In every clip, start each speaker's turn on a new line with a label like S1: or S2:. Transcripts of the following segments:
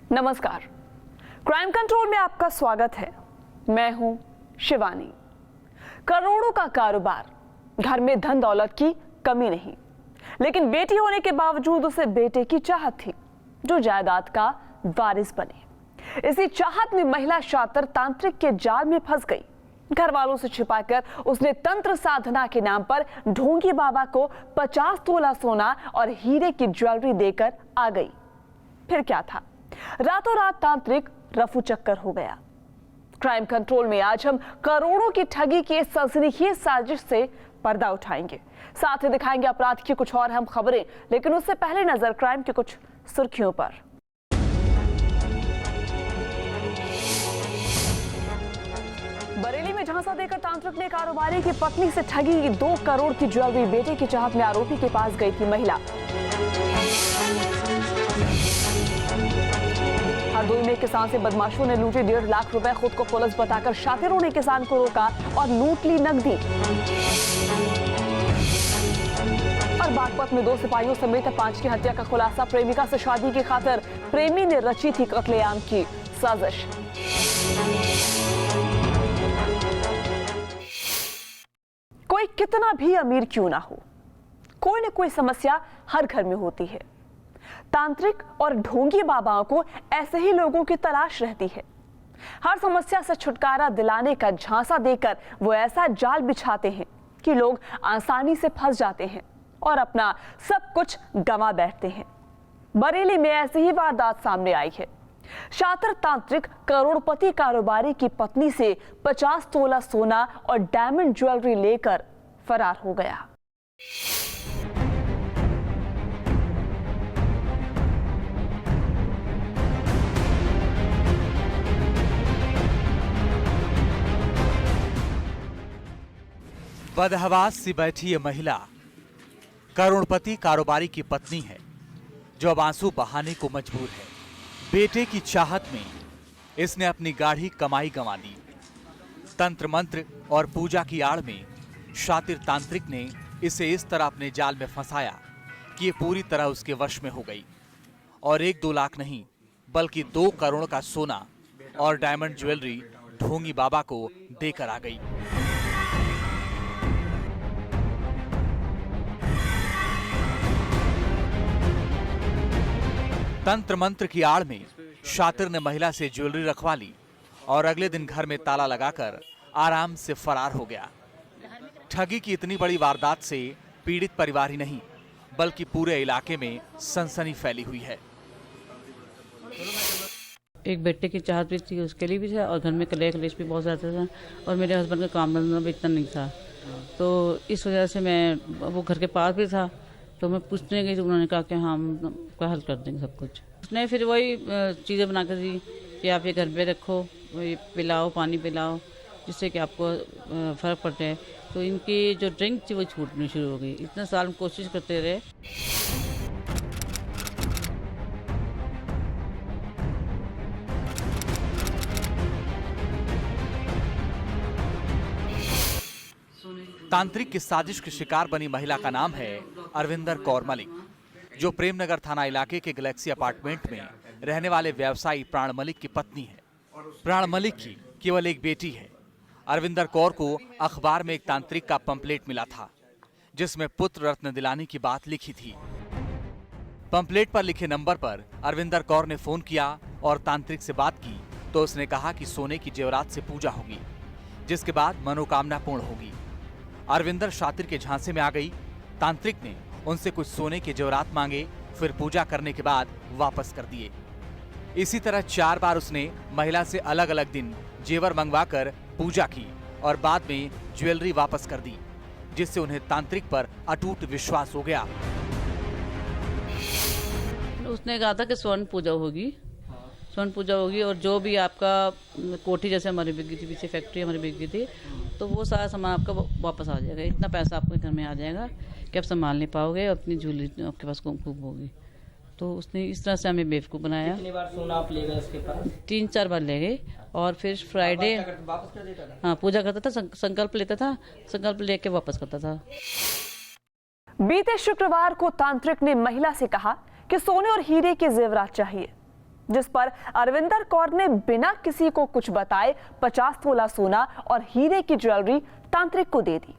S1: नमस्कार, crime control में आपका स्वागत है। मैं हूं शिवानी। करोड़ों का कारोबार, घर में धन दौलत की कमी नहीं, लेकिन बेटी होने के बावजूद उसे बेटे की चाहत थी जो जायदाद का वारिस बने। इसी चाहत में महिला शातिर तांत्रिक के जाल में फंस गई। घर वालों से छिपाकर उसने तंत्र साधना के नाम पर ढोंगी बाबा को 50 तोला सोना और हीरे की ज्वेलरी देकर आ गई। फिर क्या था, रातों रात तांत्रिक रफू चक्कर हो गया। क्राइम कंट्रोल में आज हम करोड़ों की ठगी की सनसनीखेज साजिश से पर्दा उठाएंगे, साथ ही दिखाएंगे अपराध की कुछ और अहम खबरें। लेकिन उससे पहले नजर क्राइम की कुछ सुर्खियों पर। बरेली में झांसा देकर तांत्रिक ने कारोबारी की पत्नी से ठगी की 2 करोड़ की ज्वेलरी। बेटे की चाहत में आरोपी के पास गई थी महिला। हरदोई में किसान से बदमाशों ने लूटे 1.5 लाख रुपए। खुद को पुलिस बताकर शातिरों ने किसान को रोका और लूट ली नकदी। और बागपत में 2 सिपाहियों समेत 5 की हत्या का खुलासा। प्रेमिका से शादी की खातिर प्रेमी ने रची थी कत्लेआम की साजिश। कोई कितना भी अमीर क्यों ना हो, कोई न कोई समस्या हर घर में होती है। तांत्रिक और ढोंगी बाबाओं को ऐसे ही लोगों की तलाश रहती है। हर समस्या से छुटकारा दिलाने का झांसा देकर वो ऐसा जाल बिछाते हैं कि लोग आसानी से फंस जाते हैं और अपना सब कुछ गंवा बैठते हैं। बरेली में ऐसी ही वारदात सामने आई है। शातिर तांत्रिक करोड़पति कारोबारी की पत्नी से 50 तोला सोना और डायमंड ज्वेलरी लेकर फरार हो गया।
S2: बदहवास सी बैठी ये महिला करोड़पति कारोबारी की पत्नी है जो अब आंसू बहाने को मजबूर है। बेटे की चाहत में इसने अपनी गाढ़ी कमाई गंवा दी। तंत्र मंत्र और पूजा की आड़ में शातिर तांत्रिक ने इसे इस तरह अपने जाल में फंसाया कि ये पूरी तरह उसके वश में हो गई और 1-2 लाख नहीं बल्कि 2 करोड़ का सोना और डायमंड ज्वेलरी ढोंगी बाबा को देकर आ गई। तंत्र मंत्र की आड़ में शातिर ने महिला से ज्वेलरी रखवा ली और अगले दिन घर में ताला लगाकर आराम से फरार हो गया। ठगी की इतनी बड़ी वारदात से पीड़ित परिवार ही नहीं बल्कि पूरे इलाके में सनसनी फैली हुई है।
S3: एक बेटे की चाहत भी थी, उसके लिए भी था और घर में कलेश भी बहुत ज़्यादा था और मेरे हस्बैंड का काम धंधा भी इतना नहीं था, तो इस वजह से मैं वो घर के पास भी था तो मैं पूछने गई तो उन्होंने कहा कि हम का हल कर देंगे सब कुछ। उसने फिर वही चीज़ें बना कर दी कि आप ये घर पे रखो, ये पिलाओ, पानी पिलाओ, जिससे कि आपको फ़र्क पड़ता है। तो इनकी जो ड्रिंक थी वो छूटनी शुरू हो गई। इतने साल हम कोशिश करते रहे।
S2: तांत्रिक की साजिश की शिकार बनी महिला का नाम है अरविंदर कौर मलिक, जो प्रेमनगर थाना इलाके के गैलेक्सी अपार्टमेंट में रहने वाले व्यवसायी प्राण मलिक की पत्नी है। प्राण मलिक की केवल एक बेटी है। अरविंदर कौर को अखबार में एक तांत्रिक का पंपलेट मिला था जिसमें पुत्र रत्न दिलाने की बात लिखी थी। पंपलेट पर लिखे नंबर पर अरविंदर कौर ने फोन किया और तांत्रिक से बात की तो उसने कहा कि सोने की जेवरात से पूजा होगी जिसके बाद मनोकामना पूर्ण होगी। अरविंदर शातिर के झांसे में आ गई। तांत्रिक ने उनसे कुछ सोने के जेवरात मांगे, फिर पूजा करने के बाद वापस कर दिए। इसी तरह 4 बार उसने महिला से अलग अलग दिन जेवर मंगवाकर पूजा की और बाद में ज्वेलरी वापस कर दी, जिससे उन्हें तांत्रिक पर अटूट विश्वास हो गया।
S3: उसने कहा था कि स्वर्ण पूजा होगी और जो भी आपका कोठी जैसे हमारी बिक गई थी, पीछे फैक्ट्री हमारी बिक गई थी, तो वो सारा सामान आपका वापस आ जाएगा। इतना पैसा आपके घर में आ जाएगा कि आप संभाल नहीं पाओगे और अपनी ज्वेलरी आपके पास खूब होगी। तो उसने इस तरह से हमें बेवकूफ़ बनाया।
S4: कितनी बार सोना आप ले गए उसके पास?
S3: 3-4 बार ले गए और फिर फ्राइडे
S4: वापस कर देता था।
S3: हाँ, पूजा करता था, संकल्प लेता था, संकल्प लेके वापस करता था।
S1: बीते शुक्रवार को तांत्रिक ने महिला से कहा कि सोने और हीरे के जेवरात चाहिए। जिस पर अरविंदर कौर ने बिना किसी को कुछ बताए 50 तोला सोना और हीरे की ज्वेलरी तांत्रिक को दे दी।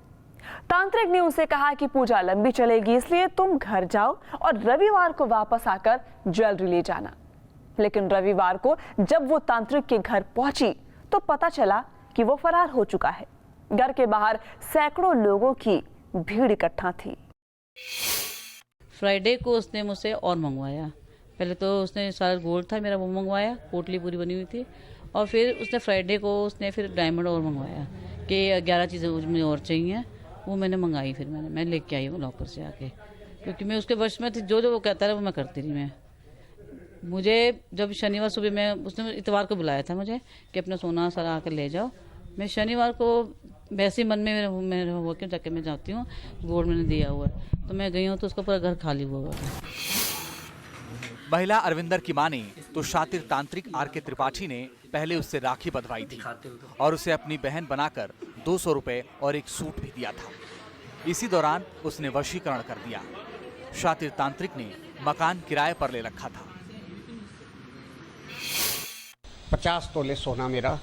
S1: तांत्रिक ने उसे कहा कि पूजा लंबी चलेगी, इसलिए तुम घर जाओ और रविवार को वापस आकर ज्वेलरी ले जाना। लेकिन रविवार को जब वो तांत्रिक के घर पहुंची तो पता चला कि वो फरार हो चुका है। घर के बाहर सैकड़ों लोगों की भीड़ इकट्ठा थी।
S3: फ्राइडे को उसने मुझसे और मंगवाया। पहले तो उसने सारा गोल्ड था मेरा वो मंगवाया, पोटली पूरी बनी हुई थी, और फिर उसने फ्राइडे को उसने फिर डायमंड और मंगवाया कि 11 चीज़ें मुझे और चाहिए। वो मैंने मंगाई, फिर मैं लेके आई हूँ लॉकर से आके, क्योंकि मैं उसके वश में थी। जो जो वो कहता है वो मैं करती रही। मैं मुझे जब शनिवार सुबह में उसने इतवार को बुलाया था मुझे कि अपना सोना सारा आकर ले जाओ। मैं शनिवार को वैसे मन में मेरा हुआ कि जाके मैं जाती हूँ, गोल्ड मैंने दिया हुआ है, तो मैं गई हूँ तो उसका पूरा घर खाली हुआ था।
S2: महिला अरविंदर की माने तो शातिर तांत्रिक आर.के. त्रिपाठी ने पहले उससे राखी बंधवाई थी और उसे अपनी बहन बनाकर 200 रुपए और एक सूट भी दिया था। इसी दौरान उसने वशीकरण कर दिया। शातिर तांत्रिक ने मकान किराए पर ले रखा था।
S5: 50 तोले सोना मेरा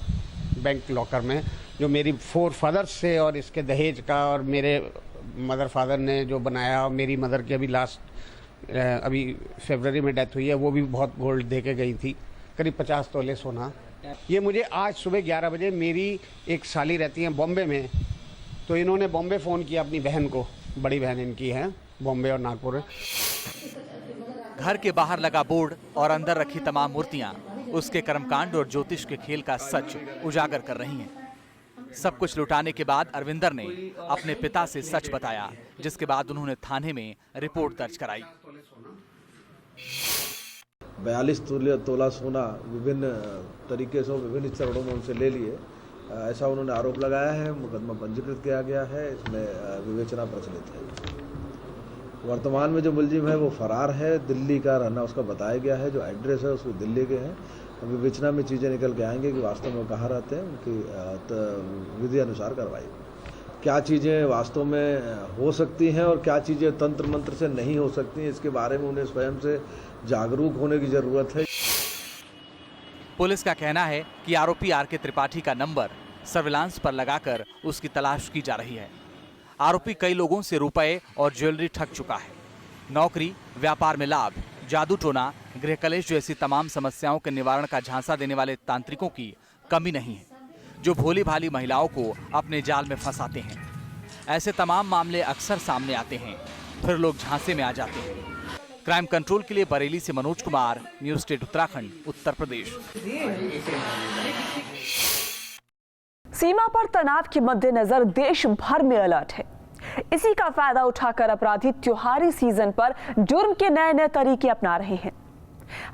S5: बैंक लॉकर में, जो मेरी 4 फादर्स से और इसके दहेज का, और मेरे मदर फादर ने जो बनाया, और मेरी मदर की अभी फरवरी में डेथ हुई है, वो भी बहुत गोल्ड दे के गई थी, करीब 50 तोले सोना। ये मुझे आज सुबह 11 बजे, मेरी एक साली रहती है बॉम्बे में, तो इन्होंने बॉम्बे फ़ोन किया अपनी बहन को, बड़ी बहन इनकी है बॉम्बे और नागपुर।
S2: घर के बाहर लगा बोर्ड और अंदर रखी तमाम मूर्तियां उसके कर्मकांड और ज्योतिष के खेल का सच उजागर कर रही हैं। सब कुछ लुटाने के बाद अरविंदर ने अपने पिता से सच बताया, जिसके बाद उन्होंने थाने में रिपोर्ट दर्ज कराई।
S6: 42 तोला सोना विभिन्न तरीके से विभिन्न चरणों में उनसे ले लिए, ऐसा उन्होंने आरोप लगाया है। मुकदमा पंजीकृत किया गया है, इसमें विवेचना प्रचलित है। वर्तमान में जो मुलजिम है वो फरार है, दिल्ली का रहना उसका बताया गया है, जो एड्रेस है उसको दिल्ली के हैं। विवेचना में चीज़ें निकल के आएंगे कि वास्तव में कहाँ रहते हैं, उनकी विधि अनुसार कार्रवाई। क्या चीज़ें वास्तव में हो सकती हैं और क्या चीज़ें तंत्र मंत्र से नहीं हो सकती हैं, इसके बारे में उन्हें स्वयं से जागरूक होने की जरूरत है।
S2: पुलिस का कहना है कि आरोपी आर.के. त्रिपाठी का नंबर सर्विलांस पर लगाकर उसकी तलाश की जा रही है। आरोपी कई लोगों से रुपए और ज्वेलरी ठग चुका है। नौकरी, व्यापार में लाभ, जादू टोना, गृह कलेश जैसी तमाम समस्याओं के निवारण का झांसा देने वाले तांत्रिकों की कमी नहीं है, जो भोली भाली महिलाओं को अपने जाल में फंसाते हैं। ऐसे तमाम मामले अक्सर सामने आते हैं, फिर लोग झांसे में आ जाते हैं। क्राइम कंट्रोल के लिए बरेली से मनोज कुमार, न्यूज स्टेट उत्तराखंड, उत्तर प्रदेश।
S1: सीमा पर तनाव के मद्देनजर देश भर में अलर्ट है। इसी का फायदा उठाकर अपराधी त्योहारी सीजन पर जुर्म के नए नए तरीके अपना रहे हैं।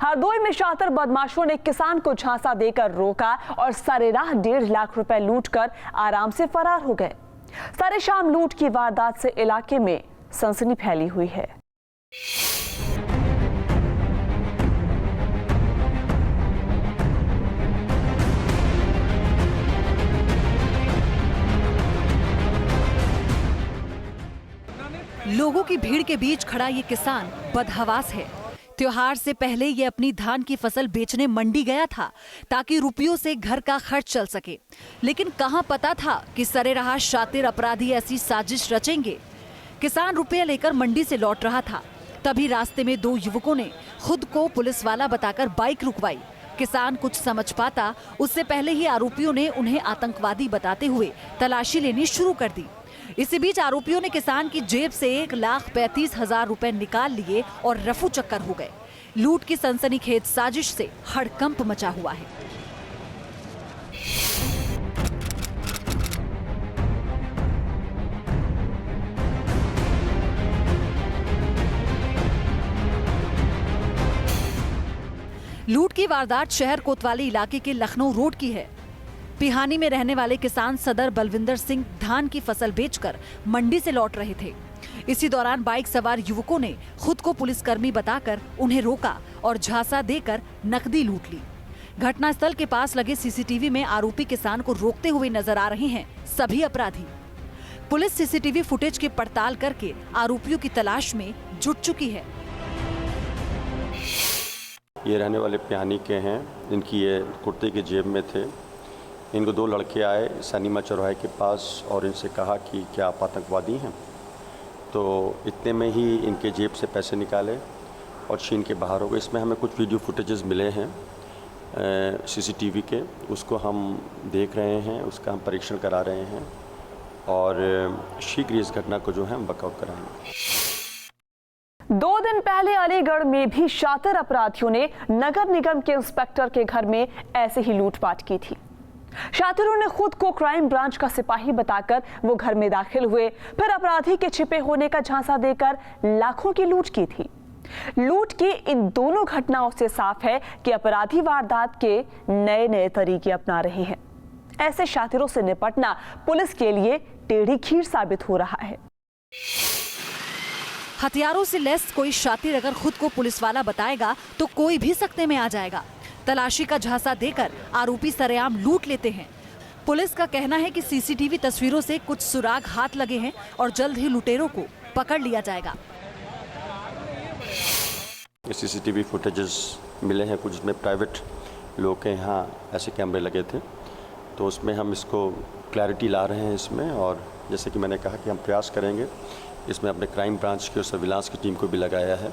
S1: हरदोई में शातिर बदमाशों ने किसान को झांसा देकर रोका और सरेराह 1.5 लाख रुपए लूटकर आराम से फरार हो गए। सारे शाम लूट की वारदात से इलाके में सनसनी फैली हुई है।
S7: लोगों की भीड़ के बीच खड़ा ये किसान बदहवास है। त्योहार से पहले ये अपनी धान की फसल बेचने मंडी गया था ताकि रुपयों से घर का खर्च चल सके, लेकिन कहां पता था कि सरेराह शातिर अपराधी ऐसी साजिश रचेंगे। किसान रुपये लेकर मंडी से लौट रहा था, तभी रास्ते में 2 युवकों ने खुद को पुलिस वाला बताकर बाइक रुकवाई। किसान कुछ समझ पाता उससे पहले ही आरोपियों ने उन्हें आतंकवादी बताते हुए तलाशी लेनी शुरू कर दी। इसी बीच आरोपियों ने किसान की जेब से 1,35,000 रुपए निकाल लिए और रफू चक्कर हो गए। लूट की सनसनीखेज साजिश से हड़कंप मचा हुआ है। लूट की वारदात शहर कोतवाली इलाके के लखनऊ रोड की है। पिहानी में रहने वाले किसान सदर बलविंदर सिंह धान की फसल बेचकर मंडी से लौट रहे थे। इसी दौरान बाइक सवार युवकों ने खुद को पुलिसकर्मी बताकर उन्हें रोका और झांसा देकर नकदी लूट ली। घटनास्थल के पास लगे सीसीटीवी में आरोपी किसान को रोकते हुए नजर आ रहे हैं सभी अपराधी। पुलिस सीसीटीवी फुटेज की पड़ताल करके आरोपियों की तलाश में जुट चुकी है।
S8: ये रहने वाले पिहानी के हैं। इनकी ये कुर्ते की जेब में थे। इनको 2 लड़के आए सनीमा चौराहे के पास और इनसे कहा कि क्या आप आतंकवादी हैं। तो इतने में ही इनके जेब से पैसे निकाले और छीन के बाहर हो गए। इसमें हमें कुछ वीडियो फुटेजेस मिले हैं सीसीटीवी के, उसको हम देख रहे हैं, उसका हम परीक्षण करा रहे हैं और शीघ्र इस घटना को जो है हम वर्कआउट कराएंगे।
S1: 2 दिन पहले अलीगढ़ में भी शातिर अपराधियों ने नगर निगम के इंस्पेक्टर के घर में ऐसे ही लूटपाट की थी। शातिरों ने खुद को क्राइम ब्रांच का सिपाही बताकर वो घर में दाखिल हुए, फिर अपराधी के छिपे होने का झांसा देकर लाखों की लूट की थी। लूट की इन दोनों घटनाओं से साफ है कि अपराधी वारदात के नए नए तरीके अपना रहे हैं। ऐसे शातिरों से निपटना पुलिस के लिए टेढ़ी खीर साबित हो रहा है।
S7: हथियारों से लैस कोई शातिर अगर खुद को पुलिस वाला बताएगा तो कोई भी सकते में आ जाएगा। तलाशी का झांसा देकर आरोपी सरेआम लूट लेते हैं। पुलिस का कहना है कि सीसीटीवी तस्वीरों से कुछ सुराग हाथ लगे हैं और जल्द ही लुटेरों को पकड़ लिया जाएगा।
S8: सीसीटीवी फुटेजेस मिले हैं कुछ, जिसमें प्राइवेट लोग के यहाँ ऐसे कैमरे लगे थे, तो उसमें हम इसको क्लैरिटी ला रहे हैं इसमें। और जैसे कि मैंने कहा कि हम प्रयास करेंगे, इसमें अपने क्राइम ब्रांच की और सर्विलांस की टीम को भी लगाया है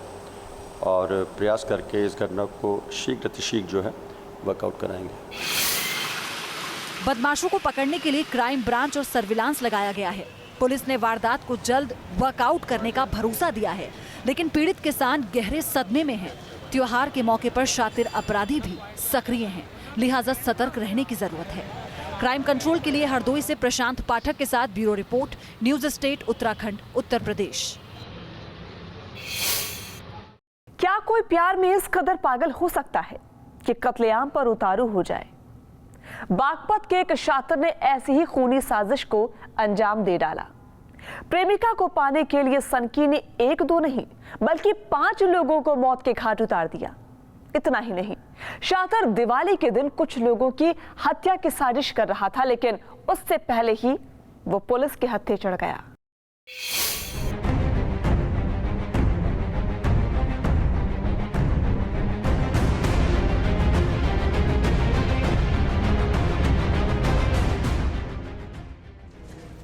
S8: और प्रयास करके इस घटना को शीघ्र जो है वर्कआउट कराएंगे।
S7: बदमाशों को पकड़ने के लिए क्राइम ब्रांच और सर्विलांस लगाया गया है। पुलिस ने वारदात को जल्द वर्कआउट करने का भरोसा दिया है, लेकिन पीड़ित किसान गहरे सदमे में हैं। त्योहार के मौके पर शातिर अपराधी भी सक्रिय हैं, लिहाजा सतर्क रहने की जरूरत है। क्राइम कंट्रोल के लिए हरदोई से प्रशांत पाठक के साथ bureau report, news state Uttarakhand, Uttar Pradesh.
S1: क्या कोई प्यार में इस कदर पागल हो सकता है कि कत्लेआम पर उतारू हो जाए? बागपत के एक शातिर ने ऐसी ही खूनी साजिश को अंजाम दे डाला। प्रेमिका को पाने के लिए सनकी ने 1-2 नहीं बल्कि 5 लोगों को मौत के घाट उतार दिया। इतना ही नहीं, शातिर दिवाली के दिन कुछ लोगों की हत्या की साजिश कर रहा था, लेकिन उससे पहले ही वो पुलिस के हत्थे चढ़ गया।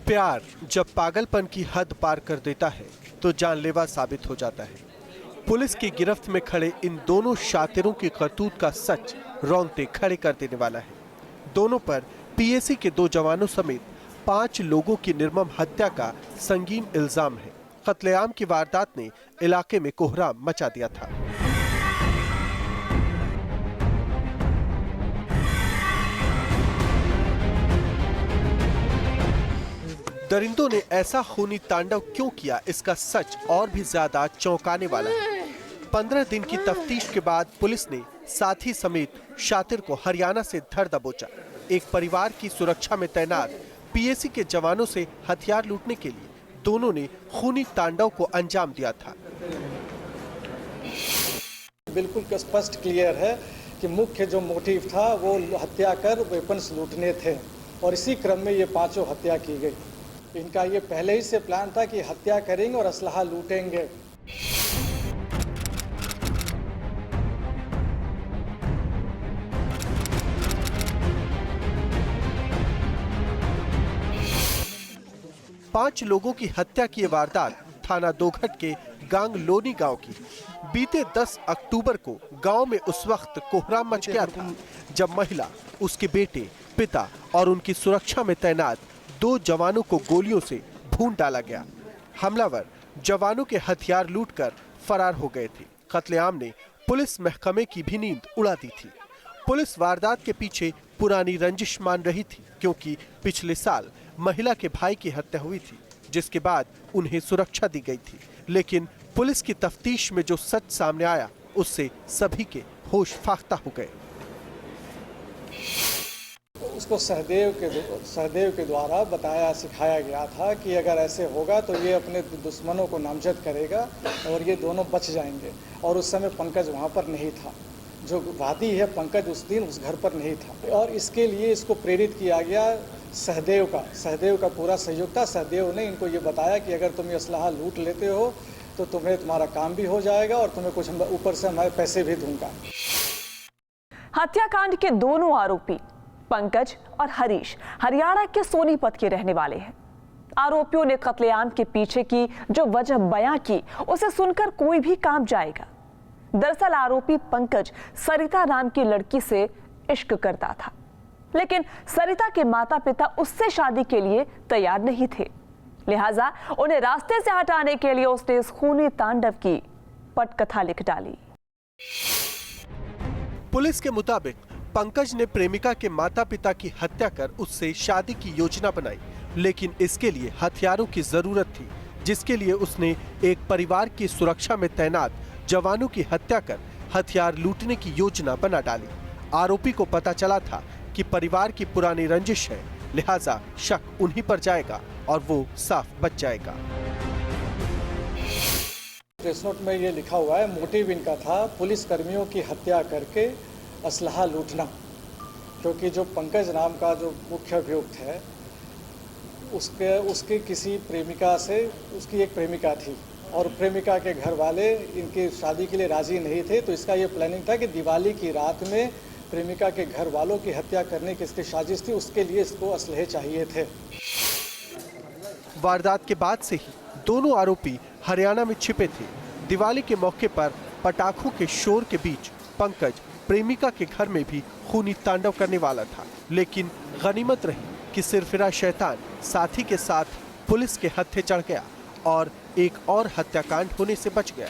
S9: प्यार जब पागलपन की हद पार कर देता है तो जानलेवा साबित हो जाता है। पुलिस की गिरफ्त में खड़े इन दोनों शातिरों की करतूत का सच रोंगटे खड़े कर देने वाला है। दोनों पर पीएसी के 2 जवानों समेत 5 लोगों की निर्मम हत्या का संगीन इल्जाम है। कत्लेआम की वारदात ने इलाके में कोहराम मचा दिया था। दरिंदों ने ऐसा खूनी तांडव क्यों किया, इसका सच और भी ज्यादा चौंकाने वाला है। 15 दिन की तफ्तीश के बाद पुलिस ने साथी समेत शातिर को हरियाणा से धर दबोचा। एक परिवार की सुरक्षा में तैनात पीएसी के जवानों से हथियार लूटने के लिए दोनों ने खूनी तांडव को अंजाम दिया था।
S10: बिल्कुल स्पष्ट क्लियर है कि मुख्य जो मोटिव था वो हत्या कर वेपन्स लूटने थे और इसी क्रम में ये 5 हत्या की गई। इनका ये पहले ही से प्लान था कि हत्या करेंगे और असलहा लूटेंगे।
S9: पांच लोगों की हत्या की वारदात थाना दोघट के गांग लोनी गांव की। बीते 10 अक्टूबर को गांव में उस वक्त कोहराम मच गया था जब महिला, उसके बेटे, पिता और उनकी सुरक्षा में तैनात 2 जवानों को गोलियों से भून डाला गया। हमलावर जवानों के हथियार लूटकर फरार हो गए थे। कत्लेआम ने पुलिस महकमे की भी नींद उड़ा दी थी। पुलिस वारदात के पीछे पुरानी रंजिश मान रही थी, क्योंकि पिछले साल महिला के भाई की हत्या हुई थी, जिसके बाद उन्हें सुरक्षा दी गई थी। लेकिन पुलिस की तफ्तीश में जो सच सामने आया, उससे सभी के होश फाख्ता हो गए।
S10: उसको सहदेव के द्वारा बताया सिखाया गया था कि अगर ऐसे होगा तो ये अपने दुश्मनों को नामजद करेगा और ये दोनों बच जाएंगे। और उस समय पंकज वहाँ पर नहीं था, जो वादी है पंकज उस दिन उस घर पर नहीं था। और इसके लिए इसको प्रेरित किया गया सहदेव का पूरा सहयोग था। सहदेव ने इनको ये बताया कि अगर तुम ये असलहा लूट लेते हो तो तुम्हारा काम भी हो जाएगा और तुम्हें कुछ ऊपर से मैं पैसे भी दूंगा।
S1: हत्याकांड के दोनों आरोपी पंकज और हरीश हरियाणा के सोनीपत के रहने वाले हैं। आरोपियों ने कत्लेआम के पीछे की जो वजह बयां की, उसे सुनकर कोई भी कांप जाएगा। दरअसल आरोपी पंकज सरिता नाम की लड़की से इश्क करता था, लेकिन सरिता के माता पिता उससे शादी के लिए तैयार नहीं थे। लिहाजा उन्हें रास्ते से हटाने के लिए उसने इस खूनी तांडव की पटकथा लिख डाली।
S9: पुलिस के मुताबिक पंकज ने प्रेमिका के माता पिता की हत्या कर उससे शादी की योजना बनाई, लेकिन इसके लिए हथियारों की जरूरत थी, जिसके लिए उसने एक परिवार की सुरक्षा में तैनात जवानों की हत्या कर हथियार लूटने की योजना बना डाली। आरोपी को पता चला था कि परिवार की पुरानी रंजिश है, लिहाजा शक उन्हीं पर जाएगा और वो साफ बच जाएगा।
S10: प्रेस नोट में ये लिखा हुआ है, मोटिव इनका था पुलिस कर्मियों की हत्या करके असलहा लूटना, क्योंकि जो पंकज नाम का जो मुख्य अभियुक्त है उसके किसी प्रेमिका से, उसकी एक प्रेमिका थी और प्रेमिका के घर वाले इनकी शादी के लिए राजी नहीं थे, तो इसका ये प्लानिंग था कि दिवाली की रात में प्रेमिका के घर वालों की हत्या करने की इसकी साजिश थी, उसके लिए इसको असलहे चाहिए थे।
S9: वारदात के बाद से ही दोनों आरोपी हरियाणा में छिपे थे। दिवाली के मौके पर पटाखों के शोर के बीच पंकज प्रेमिका के घर में भी खूनी तांडव करने वाला था, लेकिन गनीमत रही कि सिरफिरा शैतान साथी के साथ पुलिस के हत्थे चढ़ गया और एक और हत्याकांड होने से बच गया।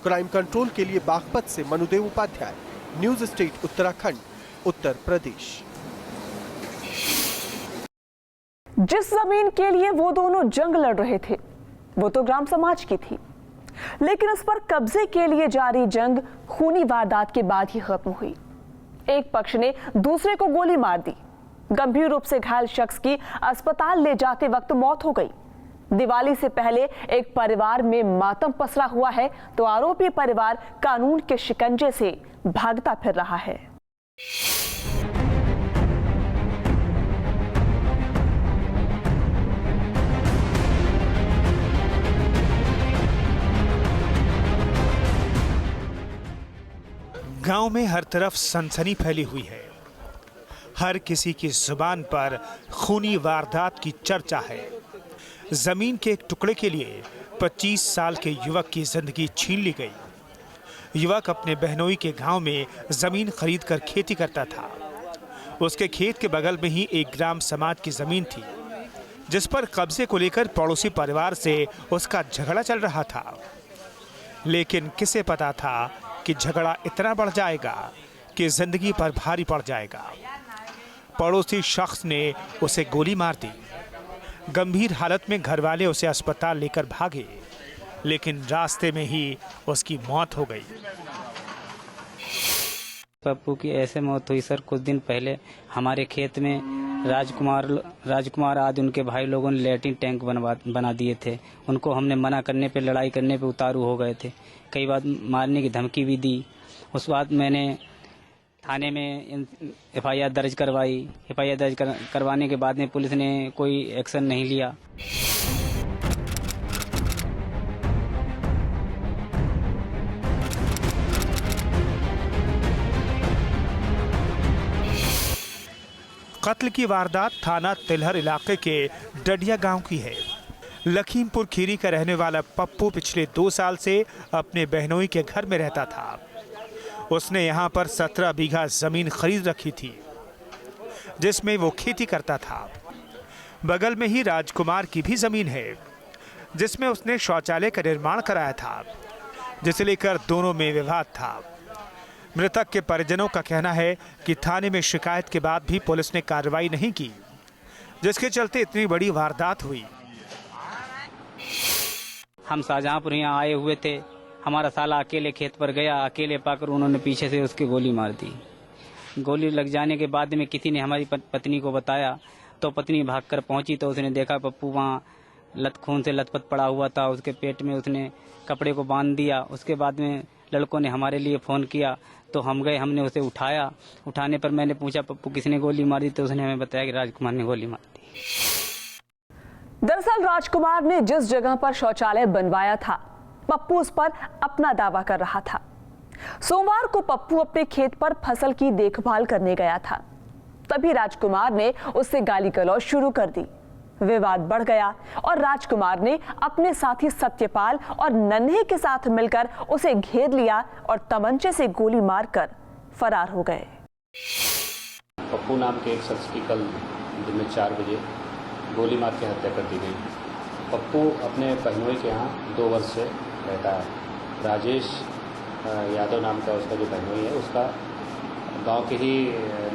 S9: क्राइम कंट्रोल के लिए बागपत से मनुदेव उपाध्याय, न्यूज स्टेट उत्तराखंड, उत्तर प्रदेश।
S1: जिस जमीन के लिए वो दोनों जंग लड़ रहे थे वो तो ग्राम समाज की थी, लेकिन उस पर कब्जे के लिए जारी जंग खूनी वारदात के बाद ही खत्म हुई। एक पक्ष ने दूसरे को गोली मार दी। गंभीर रूप से घायल शख्स की अस्पताल ले जाते वक्त मौत हो गई। दिवाली से पहले एक परिवार में मातम पसरा हुआ है, तो आरोपी परिवार कानून के शिकंजे से भागता फिर रहा है।
S11: गांव में हर तरफ सनसनी फैली हुई है। हर किसी की जुबान पर खूनी वारदात की चर्चा है। जमीन के एक टुकड़े के लिए 25 साल के युवक की जिंदगी छीन ली गई। युवक अपने बहनोई के गांव में जमीन खरीद कर खेती करता था। उसके खेत के बगल में ही एक ग्राम समाज की जमीन थी, जिस पर कब्जे को लेकर पड़ोसी परिवार से उसका झगड़ा चल रहा था। लेकिन किसे पता था कि झगड़ा इतना बढ़ जाएगा कि जिंदगी पर भारी पड़ जाएगा। पड़ोसी शख्स ने उसे गोली मार दी। गंभीर हालत में घर वाले उसे अस्पताल लेकर भागे, लेकिन रास्ते में ही उसकी मौत हो गई।
S4: पप्पू की ऐसे मौत हुई सर, कुछ दिन पहले हमारे खेत में राजकुमार आदि उनके भाई लोगों ने लैट्रिन टैंक बना दिए थे। उनको हमने मना करने पे, लड़ाई करने पे उतारू हो गए थे। कई बार मारने की धमकी भी दी। उस बाद मैंने थाने में FIR दर्ज करवाई। FIR दर्ज करवाने के बाद में पुलिस ने कोई एक्शन नहीं लिया।
S11: कत्ल की वारदात थाना तिलहर इलाके के डडिया गांव की है। लखीमपुर खीरी का रहने वाला पप्पू पिछले 2 साल से अपने बहनोई के घर में रहता था। उसने यहां पर 17 बीघा जमीन खरीद रखी थी, जिसमें वो खेती करता था। बगल में ही राजकुमार की भी जमीन है, जिसमें उसने शौचालय का निर्माण कराया था, जिसे लेकर दोनों में विवाद था। मृतक के परिजनों का कहना है कि थाने में शिकायत के बाद भी पुलिस ने कार्रवाई नहीं की, जिसके चलते इतनी बड़ी वारदात हुई।
S4: हम शाहजहांपुर यहाँ आए हुए थे। हमारा साला अकेले खेत पर गया, अकेले पाकर उन्होंने पीछे से उसकी गोली मार दी। गोली लग जाने के बाद में किसी ने हमारी पत्नी को बताया, तो पत्नी भागकर पहुंची तो उसने देखा पप्पू वहाँ खून से लथपथ पड़ा हुआ था। उसके पेट में उसने कपड़े को बांध दिया। उसके बाद में लड़कों ने हमारे लिए फ़ोन किया, तो हम गए, हमने उसे उठाया। उठाने पर मैंने पूछा पप्पू किसने गोली मारी, तो उसने हमें बताया कि राजकुमार ने गोली मार दी।
S1: दरअसल राजकुमार ने जिस जगह पर शौचालय बनवाया था पप्पू उस पर अपना दावा कर रहा था। सोमवार को पप्पू अपने खेत पर फसल की देखभाल करने गया था, तभी राजकुमार ने उससे गाली गलौज शुरू कर दी। विवाद बढ़ गया और राजकुमार ने अपने साथी सत्यपाल और नन्हे के साथ मिलकर उसे घेर लिया और तमंचे से गोली मारकर फरार हो गए।
S12: पप्पू नाम के एक शख्स की कल दिन में 4 बजे गोली मार के हत्या कर दी गई। पप्पू अपने बहनोई के यहाँ 2 वर्ष से रहता है। राजेश यादव नाम का उसका जो बहनोई है, उसका गांव के ही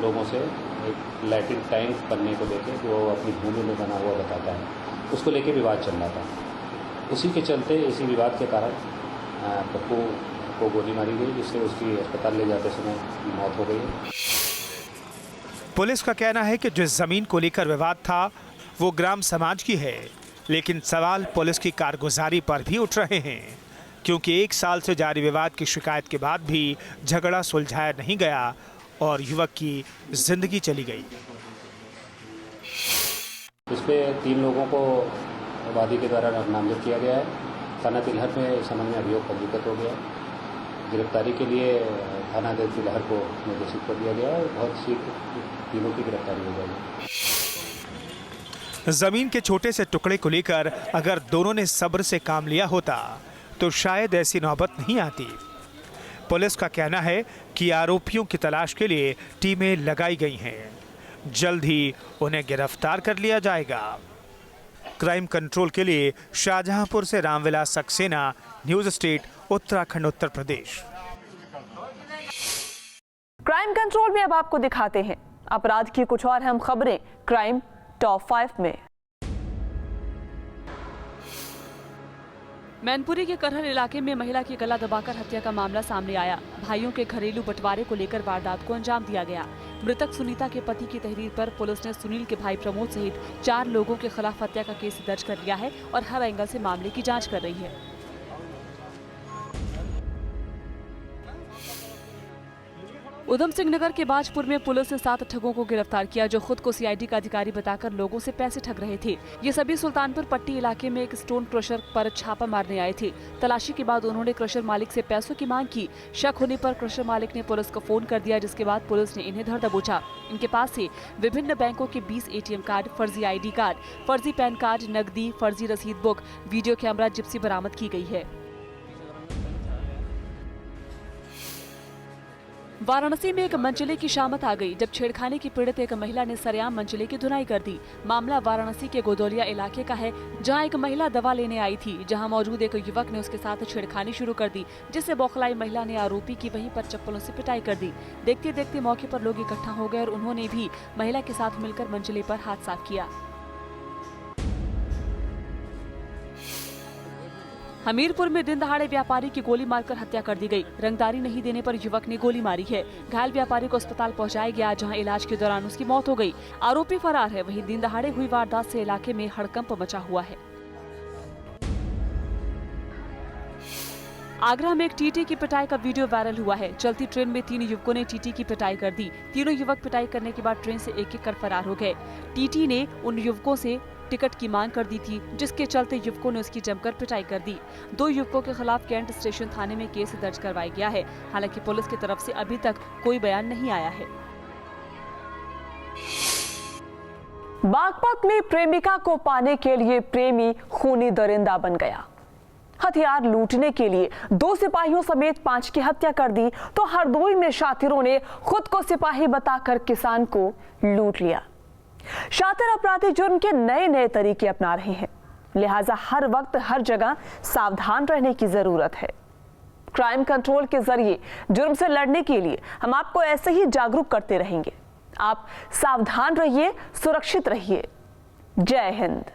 S12: लोगों से एक लैट्रिन टैंक बनने को लेकर कि वो अपनी भूमि में बना हुआ बताता है, उसको लेके विवाद चल रहा था। उसी के चलते इसी विवाद के कारण पप्पू को गोली मारी गई, जिससे उसकी अस्पताल ले जाते समय मौत हो गई।
S11: पुलिस का कहना है कि जिस जमीन को लेकर विवाद था वो ग्राम समाज की है, लेकिन सवाल पुलिस की कारगुजारी पर भी उठ रहे हैं, क्योंकि 1 साल से जारी विवाद की शिकायत के बाद भी झगड़ा सुलझाया नहीं गया और युवक की जिंदगी चली गई।
S12: इस पे 3 लोगों को वादी के द्वारा नामजद किया गया है। थाना तिलहर में इस संबंध में अभियोग पंजीकृत हो गया। गिरफ्तारी के लिए थाना तिलहर को निर्देशित कर दिया गया है। बहुत शीघ्र तीनों की गिरफ्तारी हो जाएगी।
S11: जमीन के छोटे से टुकड़े को लेकर अगर दोनों ने सब्र से काम लिया होता तो शायद ऐसी नौबत नहीं आती। पुलिस का कहना है कि आरोपियों की तलाश के लिए टीमें लगाई गई हैं। जल्द ही उन्हें गिरफ्तार कर लिया जाएगा। क्राइम कंट्रोल के लिए शाहजहांपुर से रामविलास सक्सेना, न्यूज स्टेट, उत्तराखंड, उत्तर प्रदेश।
S1: क्राइम कंट्रोल में अब आपको दिखाते हैं अपराध की कुछ और अहम खबरें क्राइम टॉप 5 में।
S13: मैनपुरी के करहल इलाके में महिला की गला दबाकर हत्या का मामला सामने आया। भाइयों के घरेलू बंटवारे को लेकर वारदात को अंजाम दिया गया। मृतक सुनीता के पति की तहरीर पर पुलिस ने सुनील के भाई प्रमोद सहित 4 लोगों के खिलाफ हत्या का केस दर्ज कर लिया है और हर एंगल से मामले की जांच कर रही है। उधम सिंह नगर के बाजपुर में पुलिस ने 7 ठगों को गिरफ्तार किया, जो खुद को सीआईडी का अधिकारी बताकर लोगों से पैसे ठग रहे थे। ये सभी सुल्तानपुर पट्टी इलाके में एक स्टोन क्रशर पर छापा मारने आए थे। तलाशी के बाद उन्होंने क्रशर मालिक से पैसों की मांग की। शक होने पर क्रशर मालिक ने पुलिस को फोन कर दिया, जिसके बाद पुलिस ने इन्हें धर दबोचा। इनके पास से विभिन्न बैंकों के 20 ATM कार्ड, फर्जी ID कार्ड, फर्जी पैन कार्ड, नकदी, फर्जी रसीद बुक, वीडियो कैमरा, जिप्सी बरामद की गई है। वाराणसी में एक मंचले की शामत आ गई, जब छेड़खानी की पीड़ित एक महिला ने सरेआम मंचले की धुनाई कर दी। मामला वाराणसी के गोदौलिया इलाके का है, जहां एक महिला दवा लेने आई थी, जहां मौजूद एक युवक ने उसके साथ छेड़खानी शुरू कर दी, जिससे बौखलाई महिला ने आरोपी की वहीं पर चप्पलों से पिटाई कर दी। देखते देखते मौके पर लोग इकट्ठा हो गए और उन्होंने भी महिला के साथ मिलकर मंचले पर हाथ साफ किया। हमीरपुर में दिन दहाड़े व्यापारी की गोली मारकर हत्या कर दी गई। रंगदारी नहीं देने पर युवक ने गोली मारी है। घायल व्यापारी को अस्पताल पहुंचाया गया, जहां इलाज के दौरान उसकी मौत हो गई। आरोपी फरार है। वहीं दिन दहाड़े हुई वारदात से इलाके में हड़कंप मचा हुआ है। आगरा में एक टीटी की पिटाई का वीडियो वायरल हुआ है। चलती ट्रेन में 3 युवकों ने टीटी की पिटाई कर दी। तीनों युवक पिटाई करने के बाद ट्रेन से एक-एक कर फरार हो गए। टीटी ने उन युवकों से टिकट की मांग कर दी थी, जिसके चलते युवकों ने उसकी जमकर पिटाई कर दी। 2 युवकों के खिलाफ कैंट स्टेशन थाने में केस दर्ज करवाया गया है। हालांकि पुलिस की तरफ से अभी तक कोई बयान नहीं आया है।
S1: बागपत में प्रेमिका को पाने के लिए प्रेमी खूनी दरिंदा बन गया। हथियार लूटने के लिए 2 सिपाहियों समेत 5 की हत्या कर दी, तो हरदोई में शातिरों ने खुद को सिपाही बताकर किसान को लूट लिया। शातिर अपराधी जुर्म के नए तरीके अपना रहे हैं, लिहाजा हर वक्त हर जगह सावधान रहने की जरूरत है। क्राइम कंट्रोल के जरिए जुर्म से लड़ने के लिए हम आपको ऐसे ही जागरूक करते रहेंगे। आप सावधान रहिए, सुरक्षित रहिए। जय हिंद।